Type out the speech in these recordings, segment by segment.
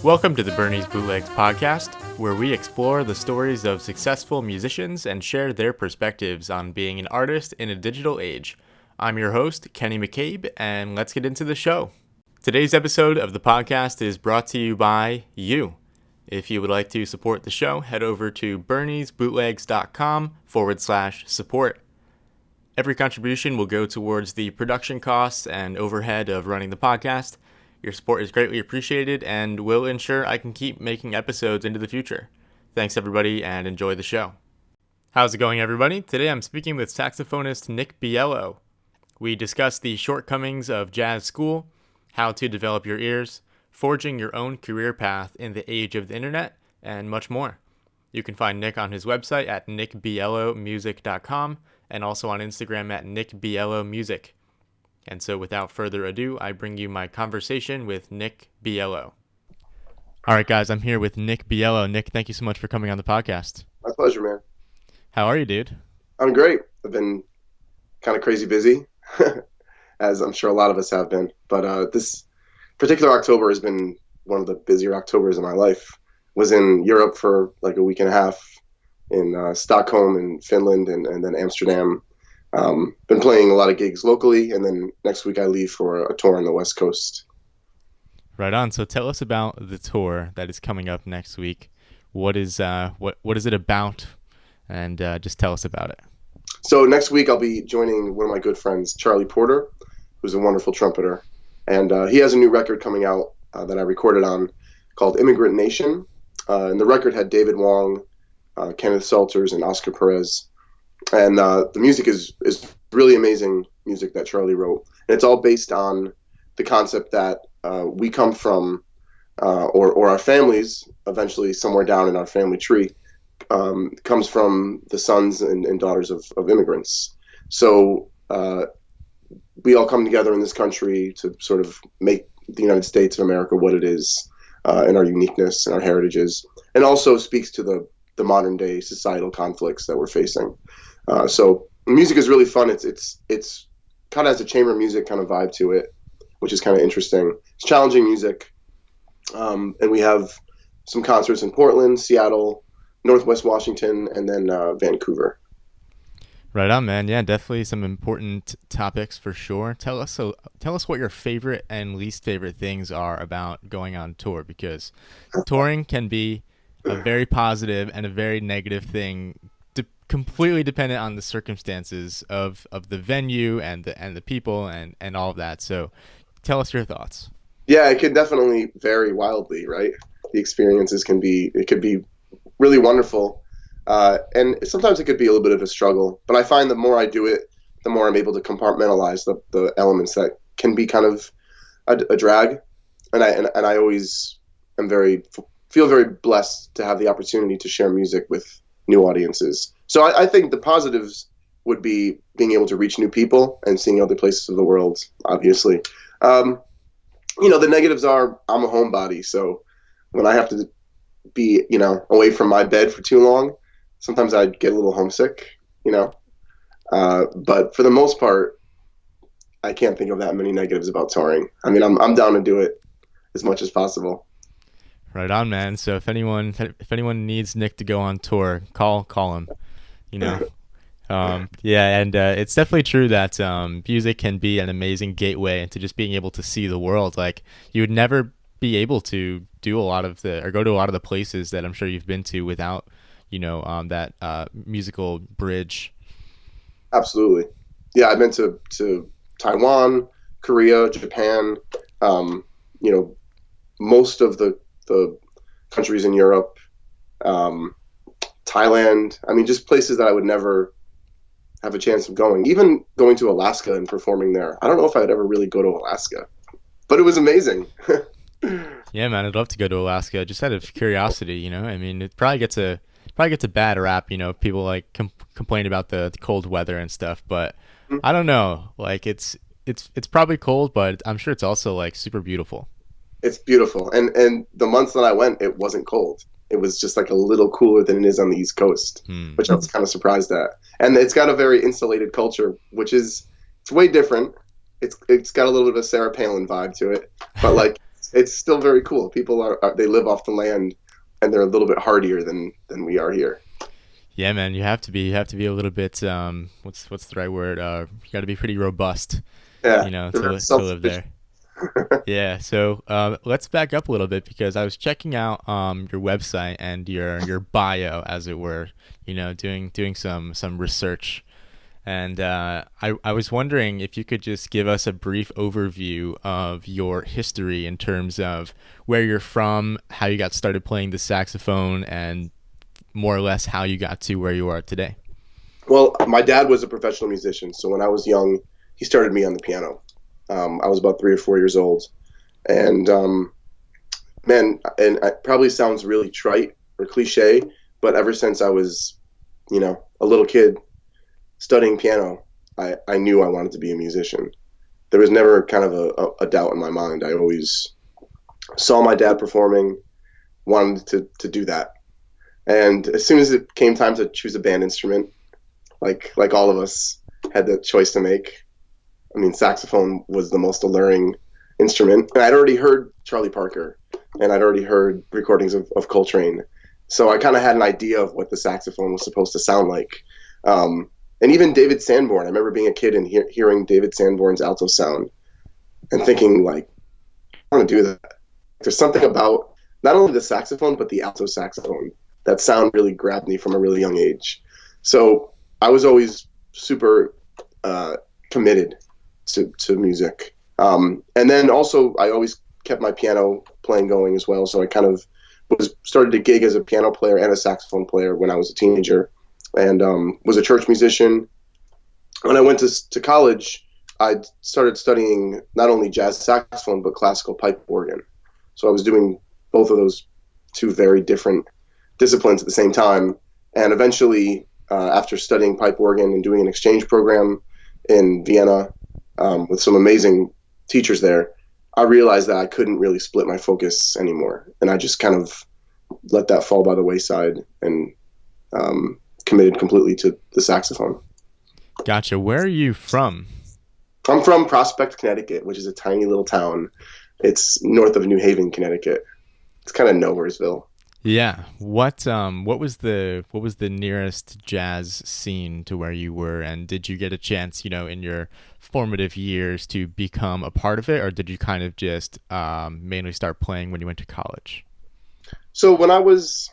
Welcome to the Bernie's Bootlegs podcast, where we explore the stories of successful musicians and share their perspectives on being an artist in a digital age. I'm your host, Kenny McCabe, and let's get into the show. Today's episode of the podcast is brought to you by you. If you would like to support the show, head over to berniesbootlegs.com/support. Every contribution will go towards the production costs and overhead of running the podcast. Your support is greatly appreciated and will ensure I can keep making episodes into the future. Thanks everybody and enjoy the show. How's it going everybody? Today I'm speaking with saxophonist Nick Biello. We discuss the shortcomings of jazz school, how to develop your ears, forging your own career path in the age of the internet, and much more. You can find Nick on his website at nickbiellomusic.com and also on Instagram at nickbiellomusic. And so without further ado, I bring you my conversation with Nick Biello. All right, guys, I'm here with Nick Biello. Nick, thank you so much for coming on the podcast. My pleasure, man. How are you, dude? I'm great. I've been kind of crazy busy, as I'm sure a lot of us have been. But this particular October has been one of the busier Octobers of my life. Was in Europe for like a week and a half, in Stockholm and Finland and then Amsterdam. Been playing a lot of gigs locally, and then next week I leave for a tour on the West Coast. Right on. So tell us about the tour that is coming up next week. What is it about? And just tell us about it. So next week I'll be joining one of my good friends, Charlie Porter, who's a wonderful trumpeter. And he has a new record coming out that I recorded on called Immigrant Nation. And the record had David Wong, Kenneth Salters, and Oscar Perez. And the music is really amazing music that Charlie wrote. And it's all based on the concept that we come from, or our families, eventually somewhere down in our family tree, comes from the sons and daughters of immigrants. So we all come together in this country to sort of make the United States of America what it is, and our uniqueness and our heritages, and also speaks to the modern day societal conflicts that we're facing. So music is really fun. It's kind of has a chamber music kind of vibe to it, which is kind of interesting. It's challenging music. And we have some concerts in Portland, Seattle, Northwest Washington, and then Vancouver. Right on, man. Yeah, definitely some important topics for sure. Tell us what your favorite and least favorite things are about going on tour, because touring can be a very positive and a very negative thing, completely dependent on the circumstances of the venue and the people and all of that. So tell us your thoughts. Yeah, it can definitely vary wildly, right? The experiences could be really wonderful. And sometimes it could be a little bit of a struggle, but I find the more I do it, the more I'm able to compartmentalize the elements that can be kind of a drag. And I always feel very blessed to have the opportunity to share music with new audiences. So I think the positives would be being able to reach new people and seeing other places of the world, obviously. The negatives are I'm a homebody. So when I have to be, away from my bed for too long, sometimes I get a little homesick, but for the most part, I can't think of that many negatives about touring. I mean, I'm down to do it as much as possible. Right on, man. So if anyone needs Nick to go on tour, call him. It's definitely true that music can be an amazing gateway into just being able to see the world. Like, you would never be able to do go to a lot of the places that I'm sure you've been to without, that musical bridge. Absolutely. Yeah, I've been to Taiwan, Korea, Japan, most of the countries in Europe, Thailand. I mean, just places that I would never have a chance of going. Even going to Alaska and performing there. I don't know if I would ever really go to Alaska, but it was amazing. Yeah, man, I'd love to go to Alaska just out of curiosity. I mean, it probably gets a bad rap. People like complain about the cold weather and stuff, but I don't know. Like, it's probably cold, but I'm sure it's also like super beautiful. It's beautiful, and the months that I went, it wasn't cold. It was just like a little cooler than it is on the East Coast, which I was kind of surprised at. And it's got a very insulated culture, which is, it's way different it's got a little bit of a Sarah Palin vibe to it, but like it's still very cool. People are they live off the land, and they're a little bit hardier than we are here. Yeah, man, you have to be a little bit what's the right word? You got to be pretty robust, Yeah, to live there. Yeah, so let's back up a little bit because I was checking out your website and your bio, as it were, doing some research, and I was wondering if you could just give us a brief overview of your history in terms of where you're from, how you got started playing the saxophone, and more or less how you got to where you are today. Well, my dad was a professional musician, so when I was young, he started me on the piano. I was about 3 or 4 years old, and man, and it probably sounds really trite or cliche, but ever since I was, a little kid studying piano, I knew I wanted to be a musician. There was never kind of a doubt in my mind. I always saw my dad performing, wanted to do that. And as soon as it came time to choose a band instrument, like all of us had the choice to make, I mean, saxophone was the most alluring instrument. And I'd already heard Charlie Parker, and I'd already heard recordings of Coltrane. So I kind of had an idea of what the saxophone was supposed to sound like. And even David Sanborn, I remember being a kid and hearing David Sanborn's alto sound and thinking, like, I want to do that. There's something about not only the saxophone, but the alto saxophone. That sound really grabbed me from a really young age. So I was always super committed to music. And then also I always kept my piano playing going as well. So I kind of started to gig as a piano player and a saxophone player when I was a teenager, and was a church musician. When I went to college, I started studying not only jazz saxophone, but classical pipe organ. So I was doing both of those two very different disciplines at the same time. And eventually, after studying pipe organ and doing an exchange program in Vienna with some amazing teachers there, I realized that I couldn't really split my focus anymore. And I just kind of let that fall by the wayside and committed completely to the saxophone. Gotcha. Where are you from? I'm from Prospect, Connecticut, which is a tiny little town. It's north of New Haven, Connecticut. It's kind of nowheresville. Yeah. What was the nearest jazz scene to where you were, and did you get a chance, in your formative years to become a part of it, or did you kind of just mainly start playing when you went to college? So when I was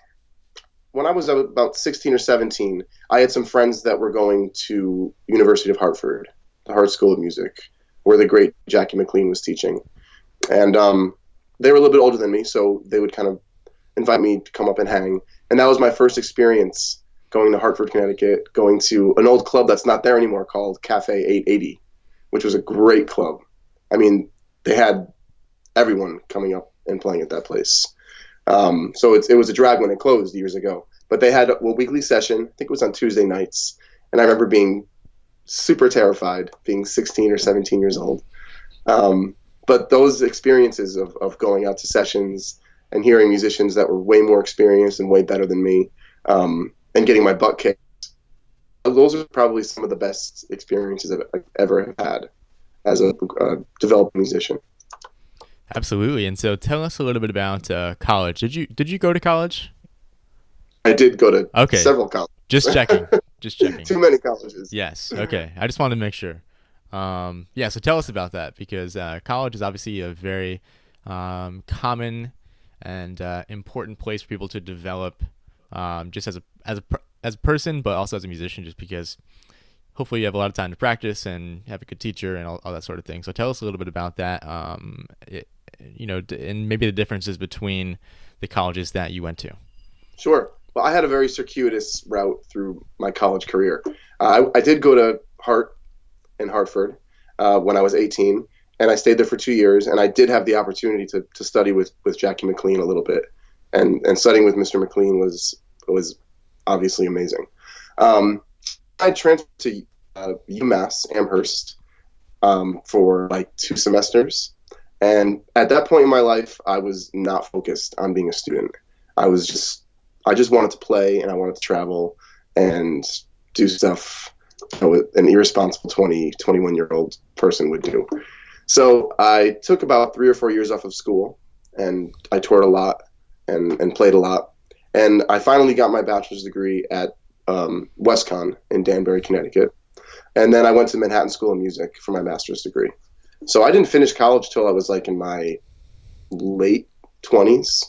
about 16 or 17, I had some friends that were going to University of Hartford, the Hart School of Music, where the great Jackie McLean was teaching. And they were a little bit older than me, so they would kind of invite me to come up and hang. And that was my first experience going to Hartford, Connecticut, going to an old club that's not there anymore called Cafe 880, which was a great club. I mean, they had everyone coming up and playing at that place. So it was a drag when it closed years ago. But they had a weekly session. I think it was on Tuesday nights. And I remember being super terrified, being 16 or 17 years old. But those experiences of going out to sessions and hearing musicians that were way more experienced and way better than me, and getting my butt kicked, those are probably some of the best experiences I've ever had as a developing musician. Absolutely. And so tell us a little bit about college. Did you go to college? I did go to several colleges. Just checking. Too many colleges. Yes. Okay. I just wanted to make sure. So tell us about that, because college is obviously a very common and important place for people to develop, just as a person, but also as a musician, just because hopefully you have a lot of time to practice and have a good teacher and all that sort of thing. So tell us a little bit about that, and maybe the differences between the colleges that you went to. Sure. Well, I had a very circuitous route through my college career. I did go to Hart in Hartford when I was 18, and I stayed there for 2 years, and I did have the opportunity to study with Jackie McLean a little bit, and studying with Mr. McLean was obviously amazing. I transferred to UMass Amherst for like 2 semesters, and at that point in my life, I was not focused on being a student. I just wanted to play, and I wanted to travel and do stuff an irresponsible 21-year-old person would do. So I took about 3 or 4 years off of school, and I toured a lot and played a lot. And I finally got my bachelor's degree at WestCon in Danbury, Connecticut. And then I went to Manhattan School of Music for my master's degree. So I didn't finish college till I was like in my late 20s,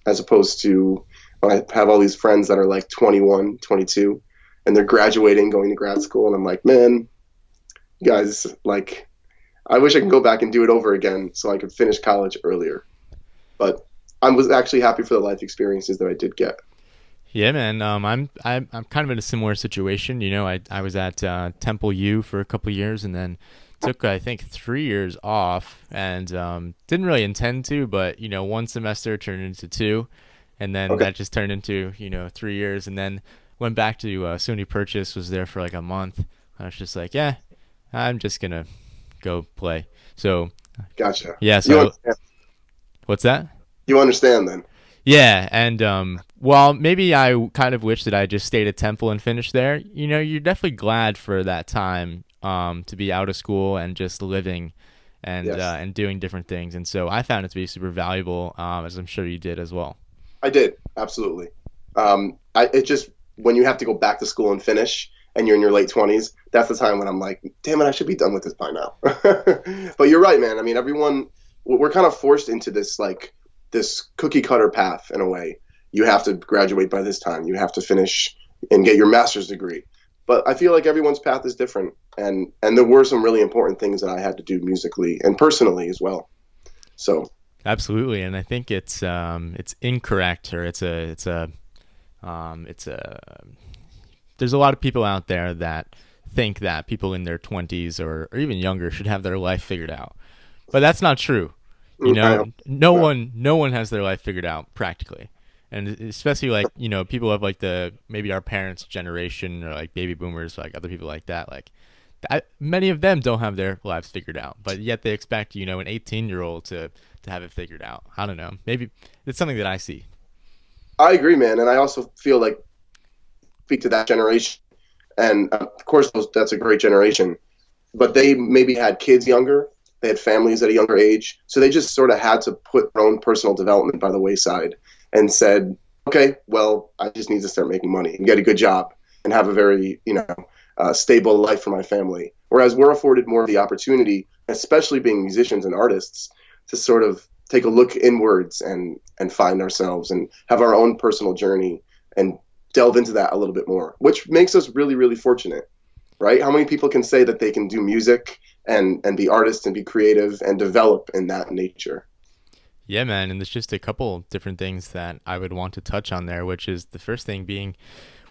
as opposed to when I have all these friends that are like 21, 22, and they're graduating, going to grad school. And I'm like, man, guys, like, I wish I could go back and do it over again so I could finish college earlier. But I was actually happy for the life experiences that I did get. Yeah, man. I'm kind of in a similar situation. You know, I was at Temple U for a couple of years, and then took, I think, 3 years off, and didn't really intend to, but, you know, one semester turned into two, and then that just turned into, you know, 3 years, and then went back to SUNY Purchase, was there for like a month. I was just like, yeah, I'm just going to go play. So, gotcha. Yeah, so, what's that? You understand then? Yeah, and while maybe I kind of wish that I just stayed at Temple and finished there, you know, you're definitely glad for that time to be out of school and just living and doing different things. And so I found it to be super valuable, as I'm sure you did as well. I did, absolutely. It just, when you have to go back to school and finish, and you're in your late 20s, that's the time when I'm like, damn it, I should be done with this by now. But you're right, man. I mean, we're kind of forced into this, like, this cookie cutter path in a way. You have to graduate by this time. You have to finish and get your master's degree. But I feel like everyone's path is different. And there were some really important things that I had to do musically and personally as well. So. Absolutely. And I think it's incorrect, or there's a lot of people out there that think that people in their 20s or even younger should have their life figured out. But that's not true. You know, no one has their life figured out practically. And especially, like, you know, people of like maybe our parents' generation, or like baby boomers, like other people like that, like many of them don't have their lives figured out, but yet they expect, you know, an 18-year-old to have it figured out. I don't know. Maybe it's something that I see. I agree, man. And I also feel like, speak to that generation, and of course that's a great generation, but they maybe had kids younger, they had families at a younger age, so they just sort of had to put their own personal development by the wayside and said, okay, well, I just need to start making money and get a good job and have a very, you know, stable life for my family. Whereas we're afforded more of the opportunity, especially being musicians and artists, to sort of take a look inwards and find ourselves and have our own personal journey and delve into that a little bit more, which makes us really, really fortunate, right? How many people can say that they can do music and be artists and be creative and develop in that nature? Yeah, man. And there's just a couple different things that I would want to touch on there, which is the first thing being,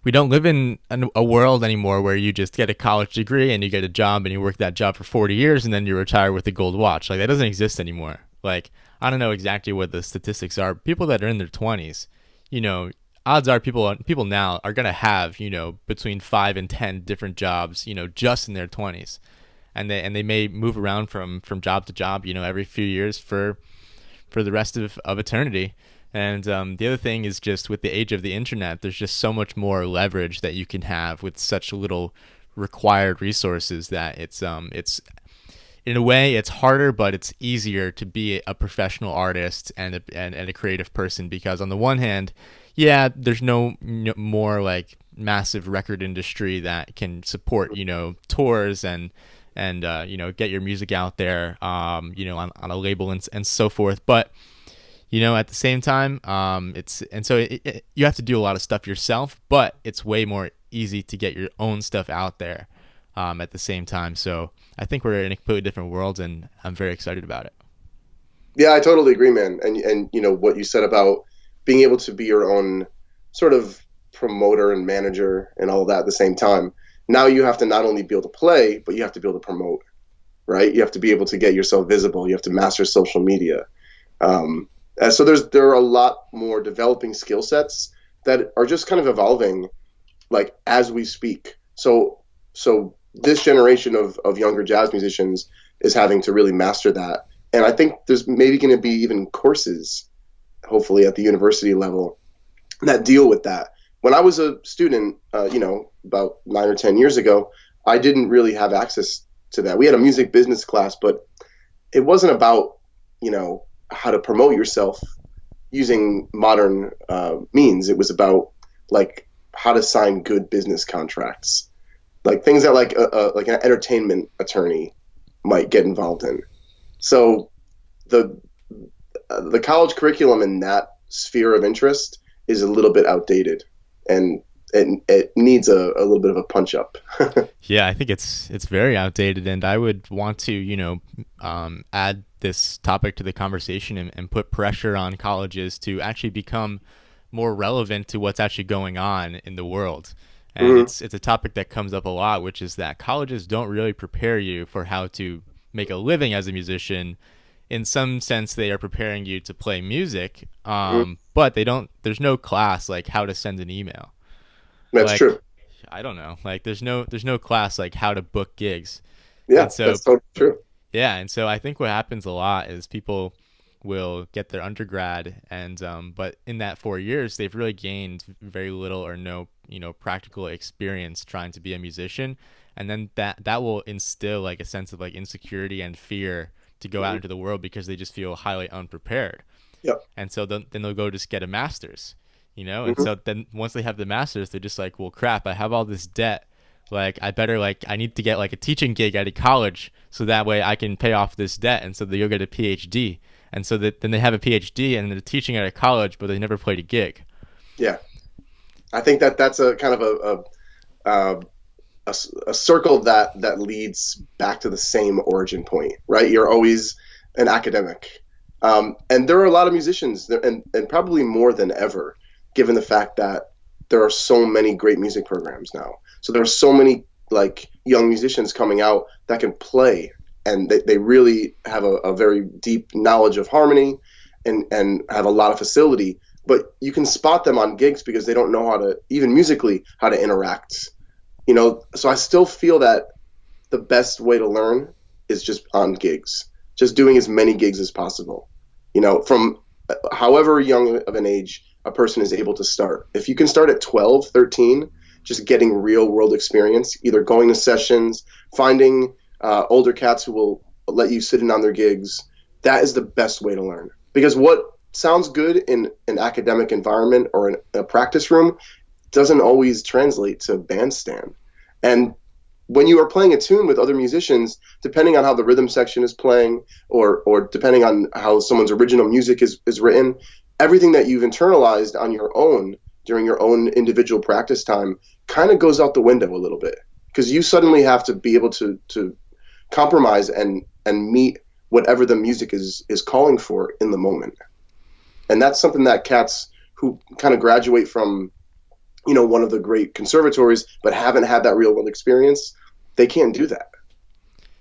we don't live in a world anymore where you just get a college degree and you get a job and you work that job for 40 years and then you retire with a gold watch. Like, that doesn't exist anymore. Like, I don't know exactly what the statistics are. People that are in their 20s, you know, odds are people now are going to have, you know, between 5 and 10 different jobs, you know, just in their 20s. And they may move around from job to job, you know, every few years for the rest of eternity. And the other thing is, just with the age of the internet, there's just so much more leverage that you can have with such little required resources that it's in a way it's harder, but it's easier to be a professional artist and a creative person, because on the one hand, yeah, there's no more like massive record industry that can support, you know, tours and you know, get your music out there, you know, on a label and so forth. But, you know, at the same time, you have to do a lot of stuff yourself, but it's way more easy to get your own stuff out there at the same time. So I think we're in a completely different world, and I'm very excited about it. Yeah, I totally agree, man. And you know, what you said about being able to be your own sort of promoter and manager and all of that at the same time. Now you have to not only be able to play, but you have to be able to promote, right? You have to be able to get yourself visible. You have to master social media. So there are a lot more developing skill sets that are just kind of evolving, like, as we speak. So this generation of younger jazz musicians is having to really master that. And I think there's maybe going to be even courses, hopefully at the university level, that deal with that. When I was a student, you know, about 9 or 10 years ago, I didn't really have access to that. We had a music business class, but it wasn't about, how to promote yourself using modern means. It was about like how to sign good business contracts, like things that like an entertainment attorney might get involved in. So the college curriculum in that sphere of interest is a little bit outdated, and it needs a little bit of a punch up. Yeah, I think it's very outdated, and I would want to add this topic to the conversation and put pressure on colleges to actually become more relevant to what's actually going on in the world. And Mm-hmm. it's a topic that comes up a lot, which is that colleges don't really prepare you for how to make a living as a musician. In some sense, they are preparing you to play music, Mm-hmm. but they don't. There's no class like how to send an email. That's Like, true. I don't know. Like, there's no class like how to book gigs. Yeah, And so that's totally true. yeah, and so I think what happens a lot is people will get their undergrad, and but in that 4 years they've really gained very little or no practical experience trying to be a musician, and then that will instill like a sense of like insecurity and fear to go out Mm-hmm. into the world because they just feel highly unprepared. Yep. And so then they'll go just get a master's, and Mm-hmm. so then once they have the master's, they're just like, well, crap, I have all this debt. Like, I need to get like a teaching gig at a college so that way I can pay off this debt. And so they'll get a PhD. And so that then they have a PhD and they're teaching at a college, but they never played a gig. Yeah, I think that's a kind of a a circle that leads back to the same origin point, right? You're always an academic, and there are a lot of musicians, and probably more than ever, given the fact that there are so many great music programs now. So there are so many like young musicians coming out that can play, and they really have a very deep knowledge of harmony, and have a lot of facility. But you can spot them on gigs because they don't know how to, even musically, how to interact. So I still feel that the best way to learn is just on gigs, just doing as many gigs as possible. From however young of an age a person is able to start. If you can start at 12, 13, just getting real world experience, either going to sessions, finding older cats who will let you sit in on their gigs, that is the best way to learn. Because what sounds good in an academic environment or in a practice room doesn't always translate to bandstand. And when you are playing a tune with other musicians, depending on how the rhythm section is playing, or depending on how someone's original music is written, everything that you've internalized on your own during your own individual practice time kind of goes out the window a little bit, because you suddenly have to be able to compromise and meet whatever the music is calling for in the moment. And that's something that cats who kind of graduate from one of the great conservatories but haven't had that real world experience, they can't do that.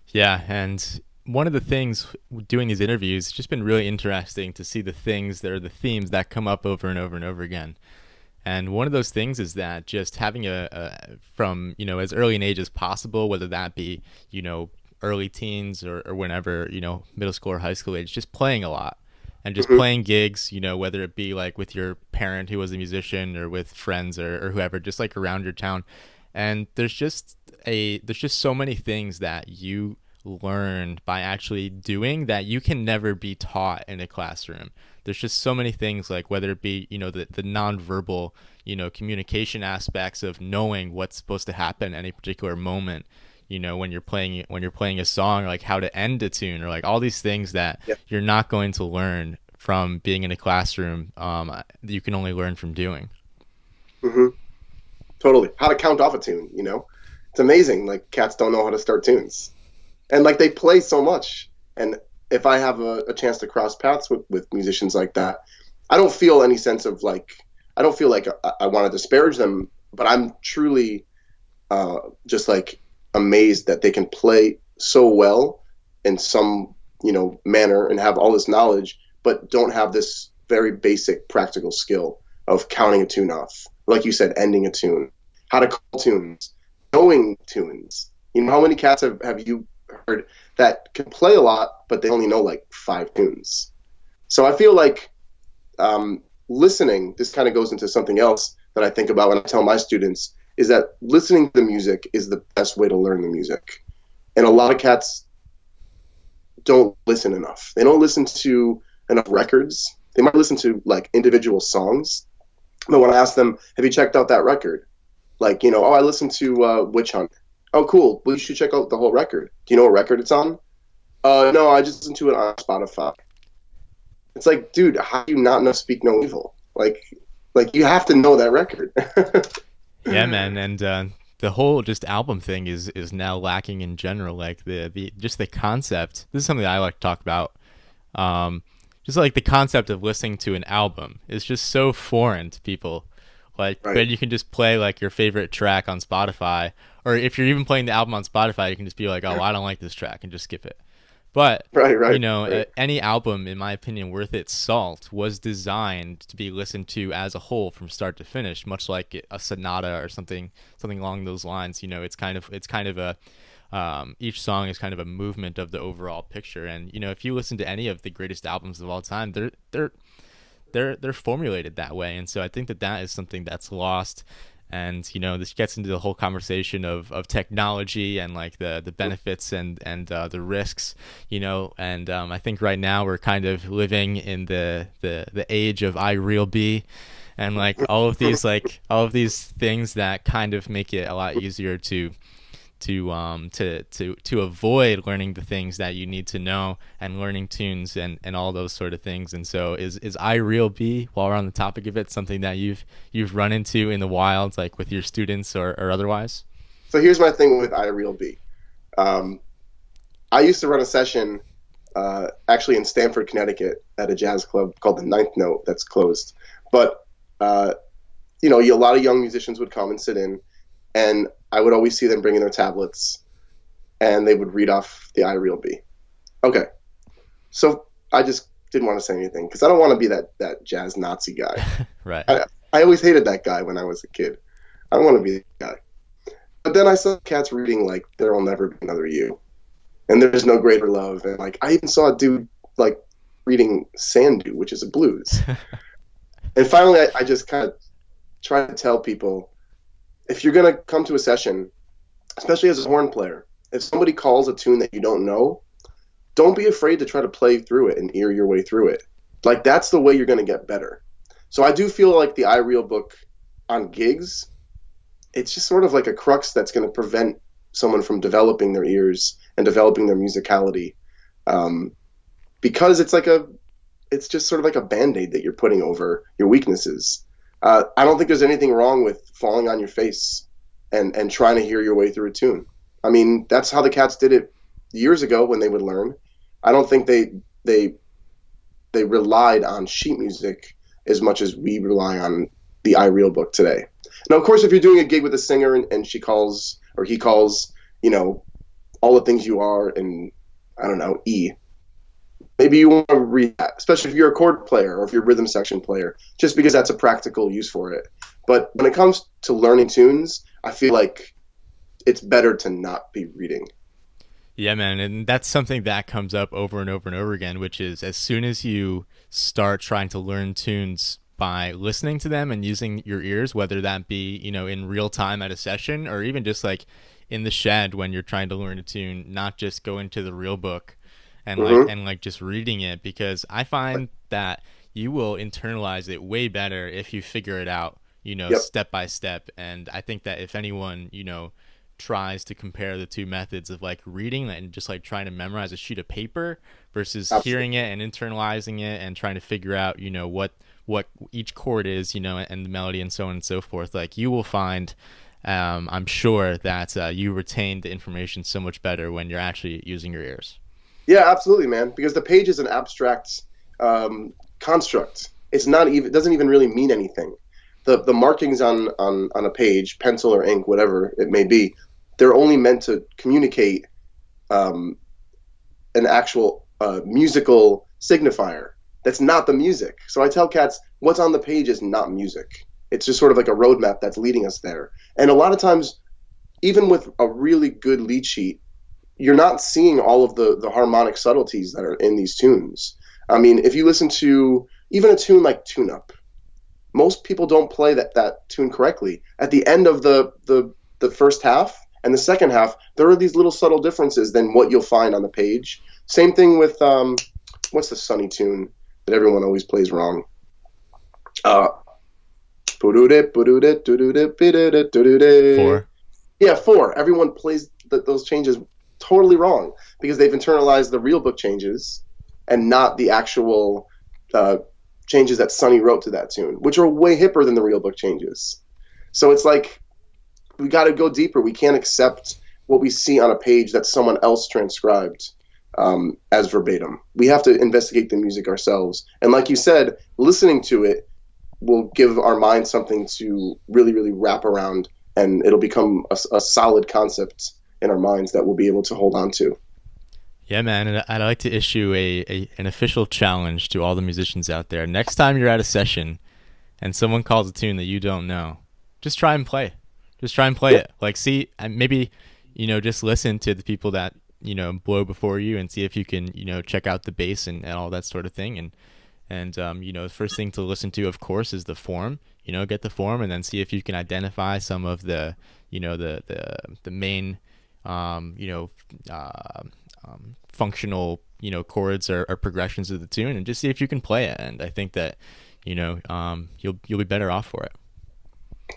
Yeah, and one of the things doing these interviews, it's just been really interesting to see the things that are the themes that come up over and over and over again. And one of those things is that just having from as early an age as possible, whether that be early teens or whenever middle school or high school age, just playing a lot and just Mm-hmm. playing gigs, whether it be like with your parent who was a musician or with friends or whoever, just like around your town. And there's just so many things that you learn by actually doing that you can never be taught in a classroom. There's just so many things, like whether it be the nonverbal communication aspects of knowing what's supposed to happen at any particular moment, when you're playing a song, or like how to end a tune, or like all these things that Yeah. you're not going to learn from being in a classroom. You can only learn from doing. Mm-hmm. Totally. How to count off a tune, It's amazing. Like, cats don't know how to start tunes. And like, they play so much. And if I have a chance to cross paths with musicians like that, I don't feel any sense of like, I don't feel like I want to disparage them, but I'm truly just like amazed that they can play so well in some, manner, and have all this knowledge, but don't have this very basic practical skill of counting a tune off. Like you said, ending a tune, how to call tunes, knowing tunes. How many cats have you heard that can play a lot, but they only know like 5 tunes? So I feel like listening, this kind of goes into something else that I think about when I tell my students, is that listening to the music is the best way to learn the music. And a lot of cats don't listen enough. They don't listen to enough records. They might listen to like individual songs, but when I ask them, have you checked out that record? Like, I listened to Witch Hunt. Oh, cool. Well, you should check out the whole record. Do you know what record it's on? No, I just listened to it on Spotify. It's like, dude, how do you not know Speak No Evil? Like you have to know that record. Yeah, man, and the whole just album thing is now lacking in general. Like the just the concept. This is something that I like to talk about. Just like the concept of listening to an album is just so foreign to people. Like, right. But you can just play like your favorite track on Spotify, or if you're even playing the album on Spotify, you can just be like, oh, I don't like this track, and just skip it. But, right. Any album, in my opinion, worth its salt was designed to be listened to as a whole from start to finish, much like a sonata or something along those lines. It's kind of a each song is kind of a movement of the overall picture. And, if you listen to any of the greatest albums of all time, they're formulated that way. And so I think that is something that's lost. And, this gets into the whole conversation of technology and like the benefits and the risks, and I think right now we're kind of living in the age of iRealB and like all of these things that kind of make it a lot easier to avoid learning the things that you need to know and learning tunes and all those sort of things. And so is iRealB, while we're on the topic of it, something that you've run into in the wild, like with your students or otherwise? So here's my thing with iRealB. I used to run a session actually in Stamford, Connecticut at a jazz club called the Ninth Note that's closed. But, a lot of young musicians would come and sit in, and I would always see them bringing their tablets, and they would read off the iRealB. Okay. So I just didn't want to say anything because I don't want to be that jazz Nazi guy. Right. I always hated that guy when I was a kid. I don't want to be that guy. But then I saw cats reading like There Will Never Be Another You, and There's No Greater Love, and like I even saw a dude like reading Sandu, which is a blues. And finally, I just kind of tried to tell people, if you're going to come to a session, especially as a horn player, if somebody calls a tune that you don't know, don't be afraid to try to play through it and ear your way through it. Like, that's the way you're going to get better. So I do feel like the iReal book on gigs, it's just sort of like a crux that's going to prevent someone from developing their ears and developing their musicality. Because it's just sort of like a Band-Aid that you're putting over your weaknesses. I don't think there's anything wrong with falling on your face and trying to hear your way through a tune. I mean, that's how the cats did it years ago when they would learn. I don't think they relied on sheet music as much as we rely on the iReal book today. Now, of course, if you're doing a gig with a singer and she calls or he calls, all the things you are in, I don't know, E, maybe you want to read that, especially if you're a chord player or if you're a rhythm section player, just because that's a practical use for it. But when it comes to learning tunes, I feel like it's better to not be reading. Yeah, man, and that's something that comes up over and over and over again, which is as soon as you start trying to learn tunes by listening to them and using your ears, whether that be, in real time at a session or even just like in the shed when you're trying to learn a tune, not just go into the real book and just reading it, because I find that you will internalize it way better if you figure it out, step by step. And I think that if anyone, tries to compare the two methods of like reading and just like trying to memorize a sheet of paper versus hearing it and internalizing it and trying to figure out, what each chord is, and the melody and so on and so forth, like you will find, I'm sure that you retain the information so much better when you're actually using your ears. Yeah, absolutely, man. Because the page is an abstract construct. It's not even, it doesn't even really mean anything. The markings on a page, pencil or ink, whatever it may be, they're only meant to communicate an actual musical signifier. That's not the music. So I tell cats, what's on the page is not music. It's just sort of like a roadmap that's leading us there. And a lot of times, even with a really good lead sheet, you're not seeing all of the harmonic subtleties that are in these tunes. I mean, if you listen to even a tune like Tune Up, most people don't play that tune correctly. At the end of the first half and the second half, there are these little subtle differences than what you'll find on the page. Same thing with what's the Sunny tune that everyone always plays wrong? 4. Yeah, 4. Everyone plays those changes totally wrong because they've internalized the real book changes and not the actual changes that Sonny wrote to that tune, which are way hipper than the real book changes. So it's like we got to go deeper. We can't accept what we see on a page that someone else transcribed as verbatim. We have to investigate the music ourselves. And like you said, listening to it will give our mind something to really, really wrap around, and it'll become a solid concept in our minds that we'll be able to hold on to. Yeah, man, and I'd like to issue an official challenge to all the musicians out there. Next time you're at a session and someone calls a tune that you don't know, just try and play. Just try and play it. Like, see, and maybe, just listen to the people that, blow before you and see if you can, check out the bass and all that sort of thing. And the first thing to listen to, of course, is the form. Get the form and then see if you can identify some of the, the main, functional, chords or progressions of the tune, and just see if you can play it. And I think that, you'll be better off for it.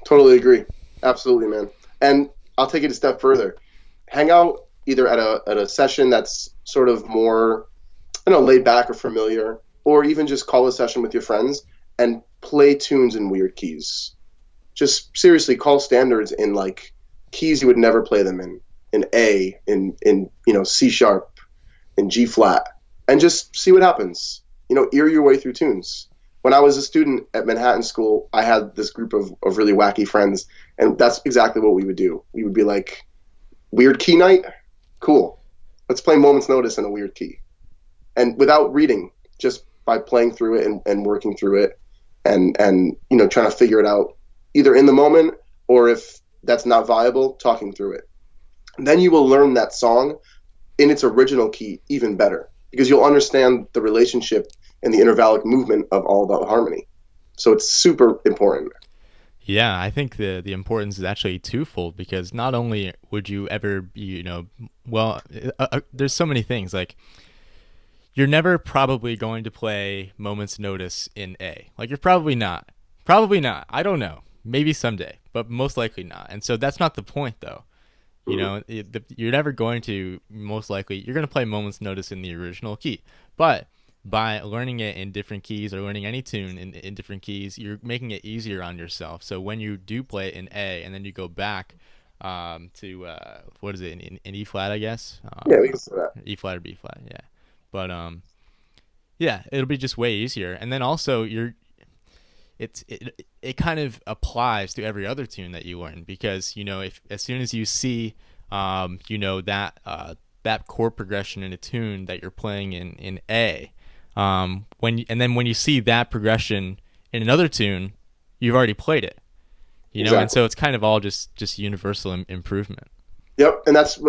Totally agree. Absolutely, man. And I'll take it a step further. Hang out either at a session that's sort of more, laid back or familiar, or even just call a session with your friends and play tunes in weird keys. Just seriously call standards in like keys you would never play them in A, in C sharp, in G flat, and just see what happens. Ear your way through tunes. When I was a student at Manhattan School, I had this group of really wacky friends, and that's exactly what we would do. We would be like, weird key night? Cool. Let's play Moment's Notice in a weird key. And without reading, just by playing through it and working through it and trying to figure it out either in the moment or if that's not viable, talking through it. And then you will learn that song in its original key even better because you'll understand the relationship and the intervallic movement of all the harmony. So it's super important. Yeah, I think the importance is actually twofold because not only would you ever be, there's so many things. Like, you're never probably going to play Moment's Notice in A. Like, you're probably not. Probably not. I don't know. Maybe someday, but most likely not. And so that's not the point, though. You're never going to, most likely, you're going to play Moment's Notice in the original key. But by learning it in different keys or learning any tune in different keys, you're making it easier on yourself. So when you do play it in A and then you go back to, what is it, in E flat, I guess? Yeah, we can say that. E flat or B flat, yeah. But yeah, it'll be just way easier. And then also it kind of applies to every other tune that you learn because if as soon as you see that chord progression in a tune that you're playing in A, when you see that progression in another tune, you've already played it. Exactly. And so it's kind of all just universal improvement. Yep, and that's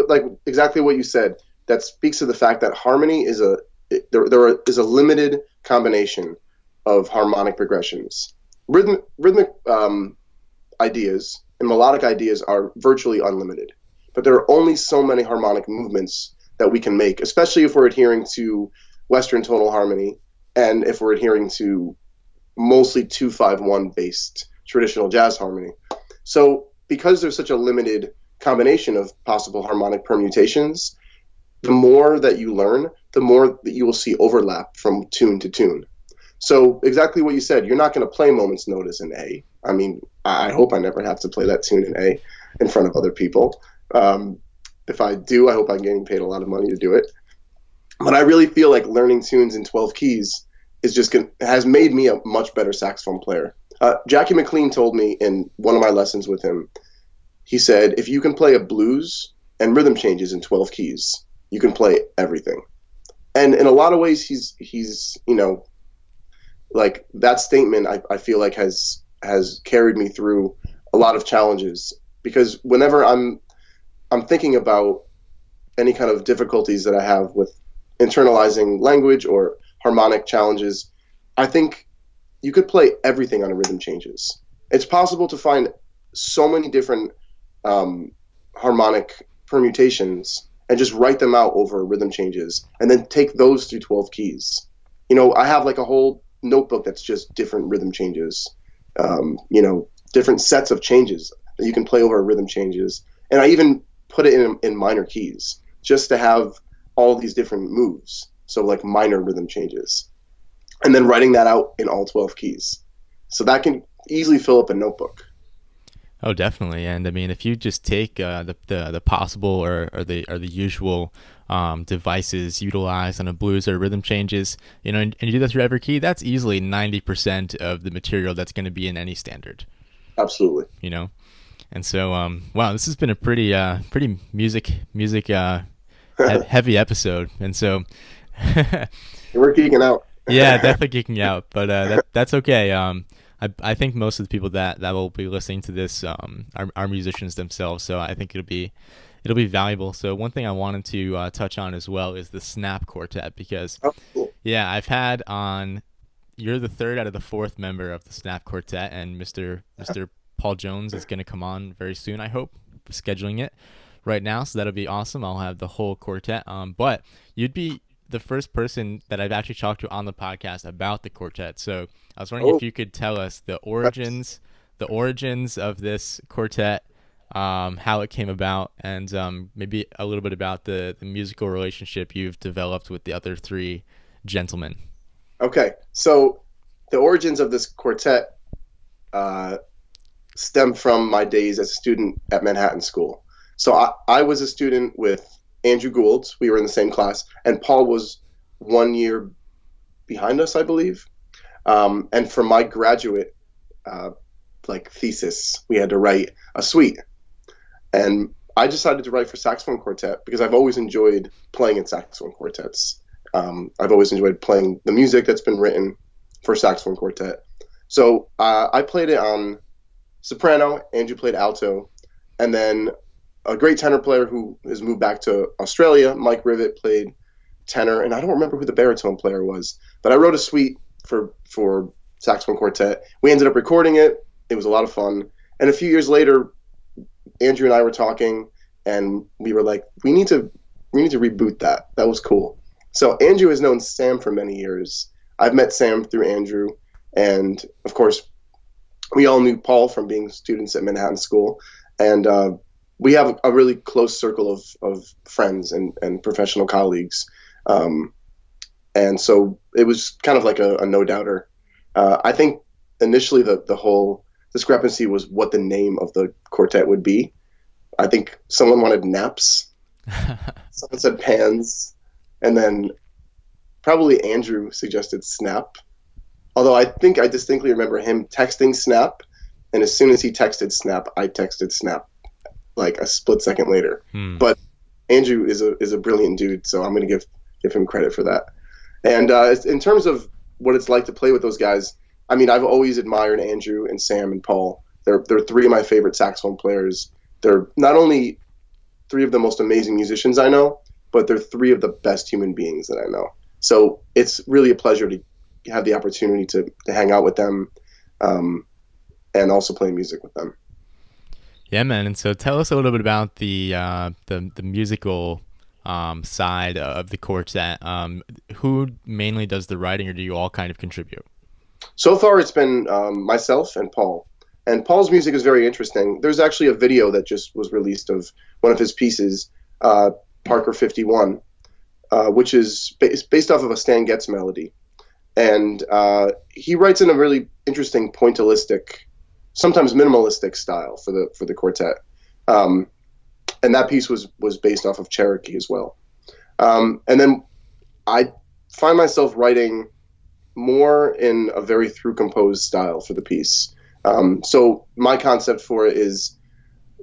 exactly what you said. That speaks to the fact that harmony is a limited combination of harmonic progressions. Rhythmic ideas and melodic ideas are virtually unlimited, but there are only so many harmonic movements that we can make, especially if we're adhering to Western tonal harmony and if we're adhering to mostly 2-5-1 based traditional jazz harmony. So because there's such a limited combination of possible harmonic permutations, the more that you learn, the more that you will see overlap from tune to tune. So exactly what you said, you're not going to play Moment's Notice in A. I mean, I hope I never have to play that tune in A in front of other people. If I do, I hope I'm getting paid a lot of money to do it. But I really feel like learning tunes in 12 keys has made me a much better saxophone player. Jackie McLean told me in one of my lessons with him, he said, if you can play a blues and rhythm changes in 12 keys, you can play everything. And in a lot of ways, he's like that statement, I feel like has carried me through a lot of challenges, because whenever I'm thinking about any kind of difficulties that I have with internalizing language or harmonic challenges, I think you could play everything on a rhythm changes. It's possible to find so many different harmonic permutations and just write them out over rhythm changes and then take those through 12 keys. I have like a whole notebook that's just different rhythm changes, different sets of changes that you can play over rhythm changes. And I even put it in minor keys just to have all these different moves. So like minor rhythm changes. And then writing that out in all 12 keys. So that can easily fill up a notebook. Oh, definitely. And I mean, if you just take the possible or the usual devices utilized on a blues or rhythm changes, and you do that through every key, that's easily 90% of the material that's going to be in any standard. Absolutely. And so, wow, this has been a pretty music heavy episode. And so we're geeking out. Yeah, definitely geeking out, but that's okay. I think most of the people that will be listening to this are musicians themselves, so I think it'll be valuable. So one thing I wanted to touch on as well is the Snap Quartet, because cool. Yeah, I've had on. You're the third out of the fourth member of the Snap Quartet, and Mr. Paul Jones is going to come on very soon. I hope, scheduling it right now, so that'll be awesome. I'll have the whole quartet. But you'd be the first person that I've actually talked to on the podcast about the quartet. So I was wondering if you could tell us the origins of this quartet, how it came about, and maybe a little bit about the musical relationship you've developed with the other three gentlemen. Okay, so the origins of this quartet stem from my days as a student at Manhattan School. So I was a student with Andrew Gould. We were in the same class, and Paul was 1 year behind us, I believe. And for my graduate thesis, we had to write a suite. And I decided to write for saxophone quartet because I've always enjoyed playing in saxophone quartets. I've always enjoyed playing the music that's been written for saxophone quartet. So I played it on soprano, Andrew played alto, and then a great tenor player who has moved back to Australia, Mike Rivet, played tenor, and I don't remember who the baritone player was, but I wrote a suite for saxophone quartet. We ended up recording it. It was a lot of fun. And a few years later, Andrew and I were talking, and we were like, we need to reboot that. That was cool. So Andrew has known Sam for many years. I've met Sam through Andrew, and of course, we all knew Paul from being students at Manhattan School, and we have a really close circle of friends and professional colleagues. And so it was kind of like a no-doubter. I think initially the whole discrepancy was what the name of the quartet would be. I think someone wanted naps. Someone said pans. And then probably Andrew suggested snap. Although I think I distinctly remember him texting snap. And as soon as he texted snap, I texted snap like a split second later. But Andrew is a brilliant dude, so I'm going to give him credit for that. And in terms of what it's like to play with those guys, I mean, I've always admired Andrew and Sam and Paul. They're three of my favorite saxophone players. They're not only three of the most amazing musicians I know, but they're three of the best human beings that I know. So it's really a pleasure to have the opportunity to hang out with them and also play music with them. Yeah, man. And so tell us a little bit about the musical side of the quartet. Who mainly does the writing, or do you all kind of contribute? So far, it's been myself and Paul. And Paul's music is very interesting. There's actually a video that just was released of one of his pieces, Parker 51, which is based off of a Stan Getz melody. And he writes in a really interesting pointillistic, sometimes minimalistic style for the quartet. And that piece was based off of Cherokee as well. And then I find myself writing more in a very through-composed style for the piece. So my concept for it is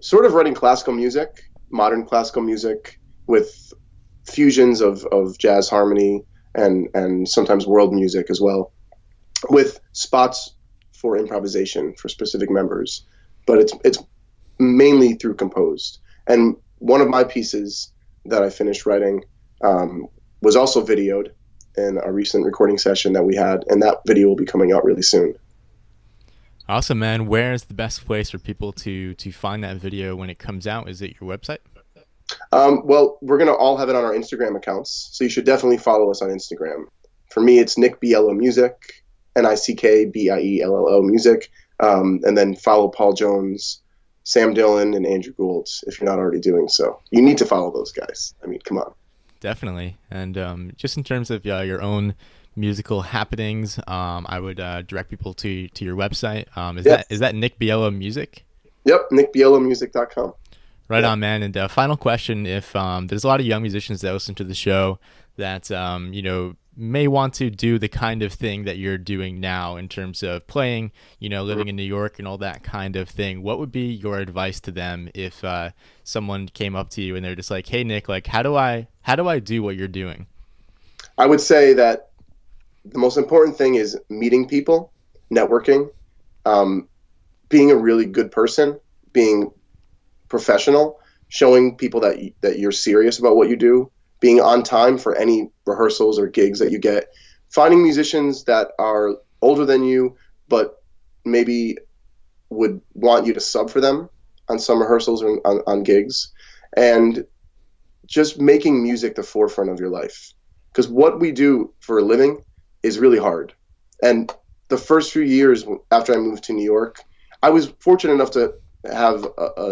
sort of writing classical music, modern classical music, with fusions of jazz harmony and sometimes world music as well, with spots for improvisation for specific members. But it's mainly through composed. And one of my pieces that I finished writing was also videoed. in a recent recording session that we had, and that video will be coming out really soon. Awesome, man. Where's the best place for people to find that video when it comes out? Is it your website? Well, we're going to all have it on our Instagram accounts, so you should definitely follow us on Instagram. For me, it's Nick Biello Music, NickBiello Music, and then follow Paul Jones, Sam Dillon, and Andrew Gould if you're not already doing so. You need to follow those guys. I mean, come on. Definitely. And just in terms of your own musical happenings, I would direct people to your website. Is that Nick Biello Music? Yep, nickbiellomusic.com. Right on, man. And final question: if there's a lot of young musicians that listen to the show that may want to do the kind of thing that you're doing now in terms of playing, living in New York and all that kind of thing, what would be your advice to them if someone came up to you and they're just like, "Hey, Nick, like, how do I do what you're doing?" I would say that the most important thing is meeting people, networking, being a really good person, being professional, showing people that you're serious about what you do, being on time for any rehearsals or gigs that you get, finding musicians that are older than you but maybe would want you to sub for them on some rehearsals or on gigs, and just making music the forefront of your life. Because what we do for a living is really hard. And the first few years after I moved to New York, I was fortunate enough to have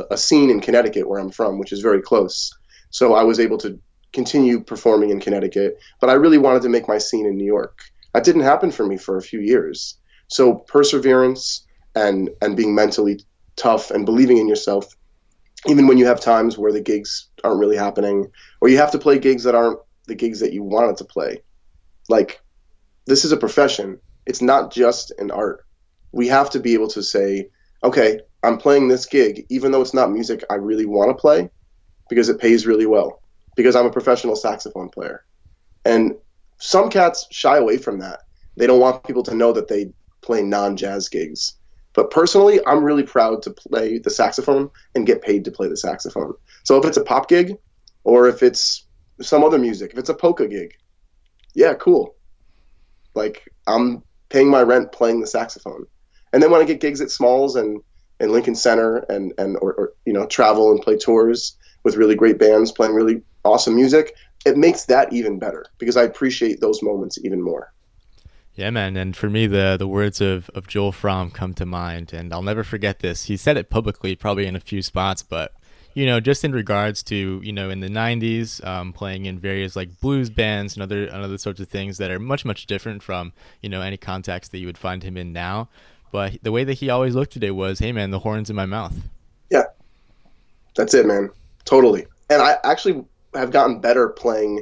a scene in Connecticut where I'm from, which is very close. So I was able to continue performing in Connecticut, but I really wanted to make my scene in New York. That didn't happen for me for a few years. So perseverance and being mentally tough and believing in yourself, even when you have times where the gigs aren't really happening, or you have to play gigs that aren't the gigs that you wanted to play. Like, this is a profession. It's not just an art. We have to be able to say, okay, I'm playing this gig, even though it's not music I really want to play, because it pays really well, because I'm a professional saxophone player. And some cats shy away from that. They don't want people to know that they play non-jazz gigs. But personally, I'm really proud to play the saxophone and get paid to play the saxophone. So if it's a pop gig, or if it's some other music, if it's a polka gig, yeah, cool. Like, I'm paying my rent playing the saxophone. And then when I get gigs at Smalls and Lincoln Center and travel and play tours with really great bands playing really awesome music, it makes that even better because I appreciate those moments even more. Yeah, man. And for me, the words of Joel Fromm come to mind, and I'll never forget this. He said it publicly, probably in a few spots, but just in regards to, in the 90s, playing in various like blues bands and other sorts of things that are much, much different from, any context that you would find him in now. But the way that he always looked at it was, hey, man, the horn's in my mouth. Yeah, that's it, man. Totally. And I actually have gotten better playing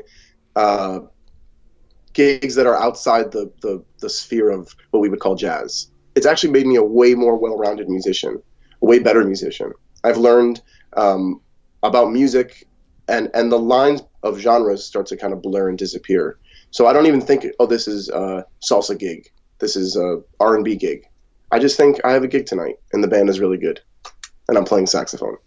gigs that are outside the sphere of what we would call jazz. It's actually made me a way more well-rounded musician, a way better musician. I've learned about music, and the lines of genres start to kind of blur and disappear. So I don't even think, oh, this is a salsa gig. This is a R&B gig. I just think I have a gig tonight, and the band is really good, and I'm playing saxophone.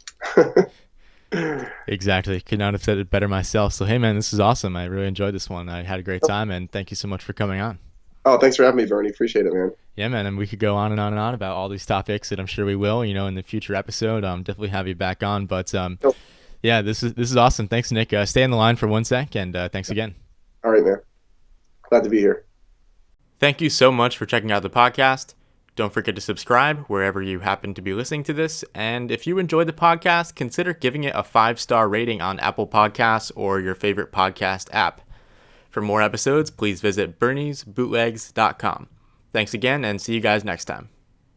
Exactly. Could not have said it better myself. So, hey, man, this is awesome. I really enjoyed this one. I had a great time, and thank you so much for coming on. Oh, thanks for having me, Bernie. Appreciate it, man. Yeah, man, and we could go on and on and on about all these topics that I'm sure we will, in the future episode. Definitely have you back on. But, yeah, this is awesome. Thanks, Nick. Stay on the line for 1 sec, and thanks again. All right, man. Glad to be here. Thank you so much for checking out the podcast. Don't forget to subscribe wherever you happen to be listening to this. And if you enjoyed the podcast, consider giving it a 5-star rating on Apple Podcasts or your favorite podcast app. For more episodes, please visit berniesbootlegs.com. Thanks again, and see you guys next time.